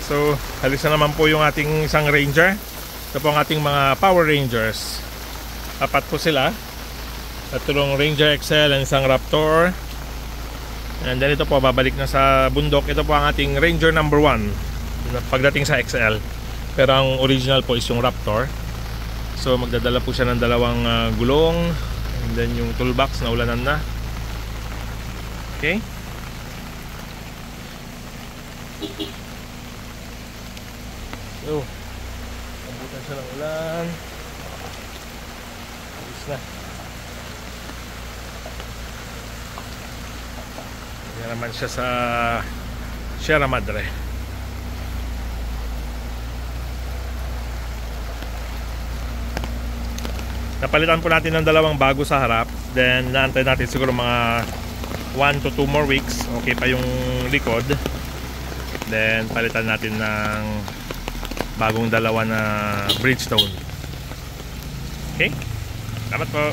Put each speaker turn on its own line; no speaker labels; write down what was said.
So, halis na naman po yung ating isang Ranger. Ito po ang ating mga Power Rangers. Apat po sila. Tatlong Ranger XL and isang Raptor. And then ito po, babalik na sa bundok. Ito po ang ating Ranger number 1 pagdating sa XL. Pero ang original po is yung Raptor. So, magdadala po siya ng dalawang gulong. And then yung toolbox na ulanan na. Okay. So, abutan siya ng ulan. Ayos na. Yan naman siya sa Sierra Madre. Napalitan po natin ng dalawang bago sa harap. Then, naantay natin siguro mga 1 to 2 more weeks. Okay pa yung likod. Then, palitan natin ng bagong dalawa na Bridgestone. Okay? Salamat po.